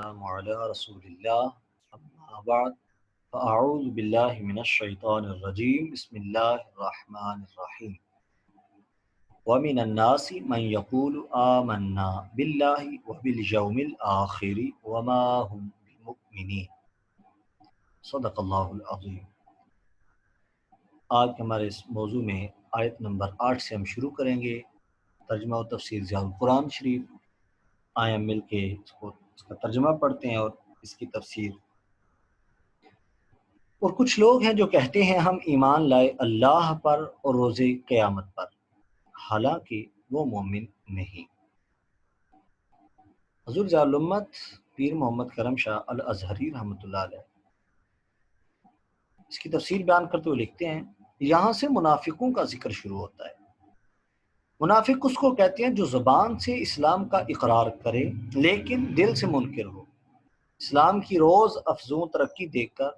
والسلام علی رسول اللہ اما بعد فاعوذ باللہ من الشیطان الرجیم بسم اللہ الرحمن الرحیم ومن الناس من يقول آمنا باللہ وبالیوم الآخر وما هم بمؤمنین صدق اللہ العظیم۔ آج ہمارے اس موضوع میں آیت نمبر 8 سے ہم شروع کریں گے ترجمہ و تفسیر ضیاء القرآن شریف۔ آئیں مل کے اس کا ترجمہ پڑھتے ہیں اور اس کی تفسیر۔ اور کچھ لوگ ہیں جو کہتے ہیں ہم ایمان لائے اللہ پر اور روز قیامت پر، حالانکہ وہ مومن نہیں۔ حضور ضیاء الامت پیر محمد کرم شاہ الازہری رحمۃ اللہ علیہ اس کی تفسیر بیان کرتے ہوئے لکھتے ہیں، یہاں سے منافقوں کا ذکر شروع ہوتا ہے۔ منافق اس کو کہتے ہیں جو زبان سے اسلام کا اقرار کرے لیکن دل سے منکر ہو، اسلام کی روز افزوں ترقی دیکھ کر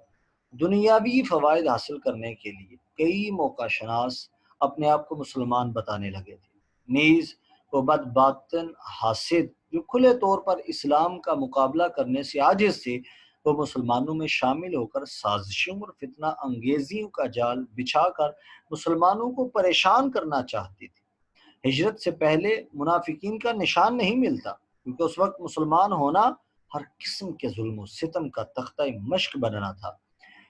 دنیاوی فوائد حاصل کرنے کے لیے کئی موقع شناس اپنے آپ کو مسلمان بتانے لگے تھے، نیز وہ بد باطن حاسد جو کھلے طور پر اسلام کا مقابلہ کرنے سے عاجز تھے، وہ مسلمانوں میں شامل ہو کر سازشوں اور فتنہ انگیزیوں کا جال بچھا کر مسلمانوں کو پریشان کرنا چاہتے تھے۔ ہجرت سے پہلے منافقین کا نشان نہیں ملتا، کیونکہ اس وقت مسلمان ہونا ہر قسم کے ظلم و ستم کا تختہ مشق بننا تھا۔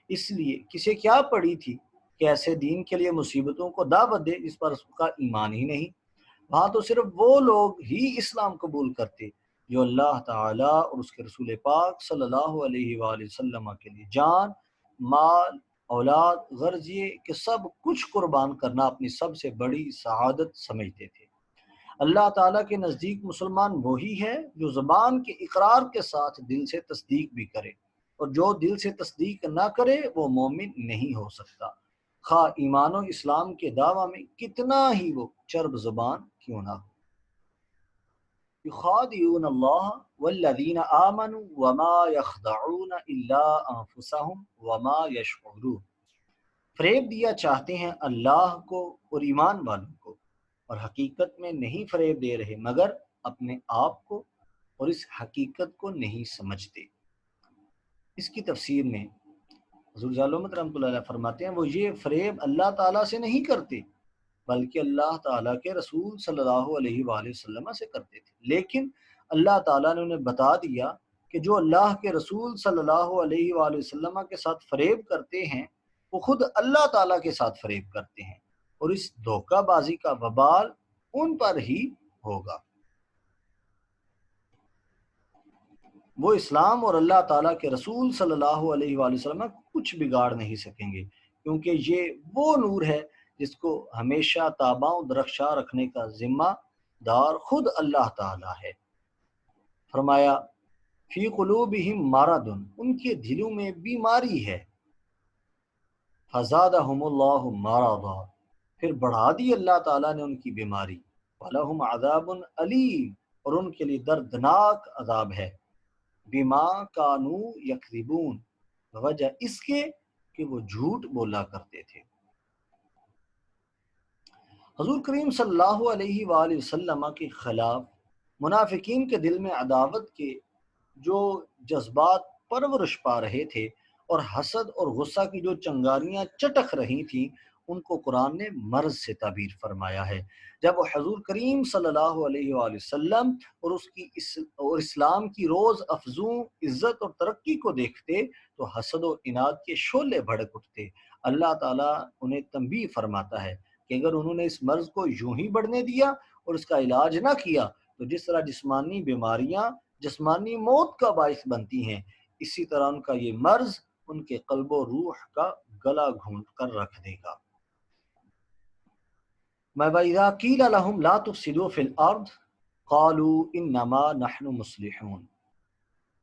اس لیے کسے کیا پڑی تھی کہ ایسے دین کے لیے مصیبتوں کو دعوت دے جس پر اس کا ایمان ہی نہیں۔ وہاں تو صرف وہ لوگ ہی اسلام قبول کرتے جو اللہ تعالیٰ اور اس کے رسول پاک صلی اللہ علیہ وآلہ وسلم کے لیے جان، مال، اولاد، غرض یہ کہ سب کچھ قربان کرنا اپنی سب سے بڑی سعادت سمجھتے تھے۔ اللہ تعالیٰ کے نزدیک مسلمان وہی ہے جو زبان کے اقرار کے ساتھ دل سے تصدیق بھی کرے، اور جو دل سے تصدیق نہ کرے وہ مومن نہیں ہو سکتا، خواہ ایمان و اسلام کے دعویٰ میں کتنا ہی وہ چرب زبان کیوں نہ ہو۔ یخادعون اللہ والذین آمنوا وما یخدعون الا انفسهم وما یشعرون، فریب دیا چاہتے ہیں اللہ کو اور ایمان والوں کو، اور حقیقت میں نہیں فریب دے رہے مگر اپنے آپ کو، اور اس حقیقت کو نہیں سمجھتے۔ اس کی تفسیر میں حضور ضیاء الامت رحمۃ اللہ علیہ فرماتے ہیں وہ یہ فریب اللہ تعالیٰ سے نہیں کرتے بلکہ اللہ تعالیٰ کے رسول صلی اللہ علیہ وآلہ وسلم سے کرتے تھے، لیکن اللہ تعالیٰ نے انہیں بتا دیا کہ جو اللہ کے رسول صلی اللہ علیہ وآلہ وسلم کے ساتھ فریب کرتے ہیں وہ خود اللہ تعالیٰ کے ساتھ فریب کرتے ہیں، اور اس دھوکہ بازی کا وبال ان پر ہی ہوگا۔ وہ اسلام اور اللہ تعالیٰ کے رسول صلی اللہ علیہ وآلہ وسلم کچھ بگاڑ نہیں سکیں گے، کیونکہ یہ وہ نور ہے جس کو ہمیشہ تاباں و درخشاں رکھنے کا ذمہ دار خود اللہ تعالیٰ ہے۔ فرمایا فی قلوبہم مرض، ان کے دلوں میں بیماری ہے، فزادہم اللہ مرضا، پھر بڑھا دی اللہ تعالیٰ نے ان کی بیماری، وَلَهُمْ عَذَابٌ علیم، اور ان کے لیے دردناک عذاب ہے، بما کانوا یکذبون، وجہ اس کے کہ وہ جھوٹ بولا کرتے تھے۔ حضور کریم صلی اللہ علیہ وآلہ وسلم کے خلاف منافقین کے دل میں عداوت کے جو جذبات پرورش پا رہے تھے اور حسد اور غصہ کی جو چنگاریاں چٹک رہی تھیں، ان کو قرآن نے مرض سے تعبیر فرمایا ہے۔ جب وہ حضور کریم صلی اللہ علیہ وآلہ وسلم اور اسلام کی روز افزوں عزت اور ترقی کو دیکھتے تو حسد و اناد کے شعلے بھڑک اٹھتے۔ اللہ تعالیٰ انہیں تنبیہ فرماتا ہے کہ اگر انہوں نے اس مرض کو یوں ہی بڑھنے دیا اور اس کا علاج نہ کیا تو جس طرح جسمانی بیماریاں جسمانی موت کا باعث بنتی ہیں، اسی طرح ان کا یہ مرض ان کے قلب و روح کا گلا گھونٹ کر رکھ دے گا۔ وَإِذَا قِيلَ لَهُمْ لَا تُفْسِدُوا فِي الْأَرْضِ قَالُوا إِنَّمَا نَحْنُ مُصْلِحُونَ،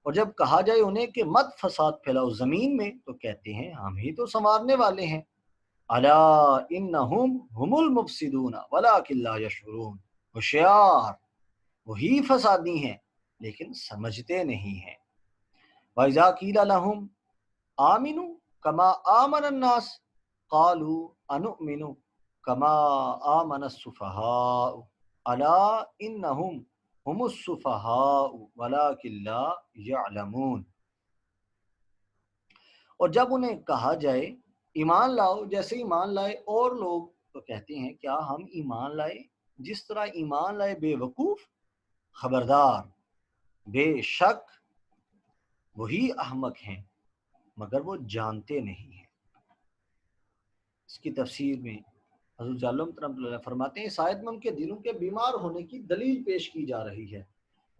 اور جب کہا جائے انہیں کہ مت فساد پھیلاؤ زمین میں تو کہتے ہیں ہم ہی تو سنوارنے والے ہیں۔ الا انہم ہم المفسدون ولکن لا یشعرون، ہوشیار وہی فسادی ہیں لیکن سمجھتے نہیں ہیں۔ وَإِذَا قِيلَ لَهُمْ آمِنُوا كَمَا آمَنَ النَّاسُ قَالُوا أَنُؤْمِنُ كَمَا آمَنَ السُّفَهَاءُ أَلَا إِنَّهُمْ هم السفہاء ولکن لا یعلمون۔ اور جب انہیں کہا جائے ایمان لاؤ جیسے ایمان لائے اور لوگ، تو کہتے ہیں کیا ہم ایمان لائے جس طرح ایمان لائے بے وقوف؟ خبردار، بے شک وہی احمق ہیں مگر وہ جانتے نہیں ہیں۔ اس کی تفسیر میں حضرت جالم رحمۃ اللہ علیہ فرماتے ہیں اس آیت میں ان کے دلوں کے بیمار ہونے کی دلیل پیش کی جا رہی ہے۔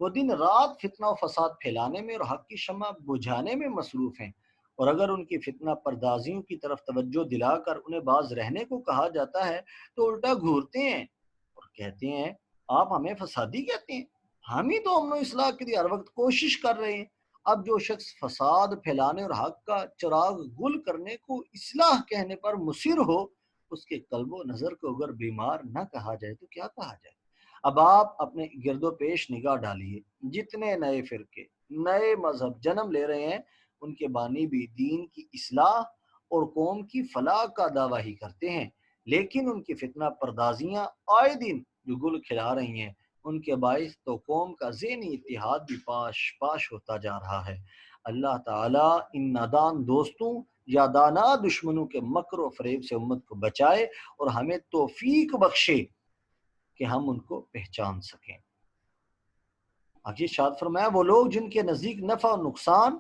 وہ دن رات فتنہ و فساد پھیلانے میں اور حق کی شمع بجھانے میں مصروف ہیں، اور اگر ان کی فتنہ پردازیوں کی طرف توجہ دلا کر انہیں باز رہنے کو کہا جاتا ہے تو الٹا گھورتے ہیں اور کہتے ہیں آپ ہمیں فسادی کہتے ہیں، ہم ہی تو امن و اصلاح کے لیے ہر وقت کوشش کر رہے ہیں۔ اب جو شخص فساد پھیلانے اور حق کا چراغ گل کرنے کو اصلاح کہنے پر مصر ہو، اس کے قلب و نظر کو اگر بیمار نہ کہا جائے تو کیا کہا جائے؟ اب آپ اپنے گرد و پیش نگاہ ڈالیے، جتنے نئے فرقے، نئے مذہب جنم لے رہے ہیں، ان کے بانی بھی دین کی اصلاح اور قوم کی فلاح کا دعویٰ ہی کرتے ہیں، لیکن ان کی فتنہ پردازیاں آئے دن جو گل کھلا رہی ہیں، ان کے باعث تو قوم کا ذہنی اتحاد بھی پاش پاش ہوتا جا رہا ہے۔ اللہ تعالیٰ ان نادان دوستوں یا دانا دشمنوں کے مکر و فریب سے امت کو بچائے اور ہمیں توفیق بخشے کہ ہم ان کو پہچان سکیں۔ آگے ارشاد فرمایا وہ لوگ جن کے نزدیک نفع و نقصان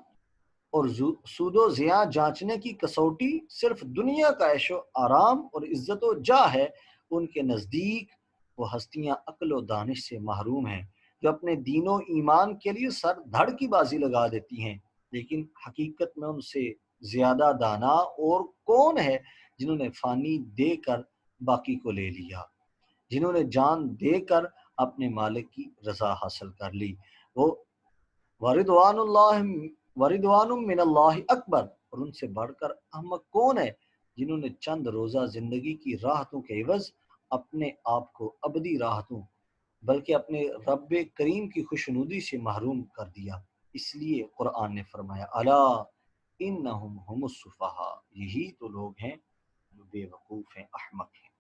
اور سود و زیاں جانچنے کی کسوٹی صرف دنیا کا عیش و آرام اور عزت و جاہ ہے، ان کے نزدیک وہ ہستیاں عقل و دانش سے محروم ہیں جو اپنے دین و ایمان کے لیے سر دھڑ کی بازی لگا دیتی ہیں، لیکن حقیقت میں ان سے زیادہ دانا اور کون ہے جنہوں نے فانی دے کر باقی کو لے لیا، جنہوں نے جان دے کر اپنے مالک کی رضا حاصل کر لی۔ وہ وردوان اللہ وردوان من اللہ اکبر، اور ان سے بڑھ کر احمق کون ہے جنہوں نے چند روزہ زندگی کی راحتوں کے عوض اپنے آپ کو ابدی راحتوں بلکہ اپنے رب کریم کی خوشنودی سے محروم کر دیا۔ اس لیے قرآن نے فرمایا الا انہم ہم السفہاء، یہی تو لوگ ہیں جو بے وقوف ہیں، احمق ہیں۔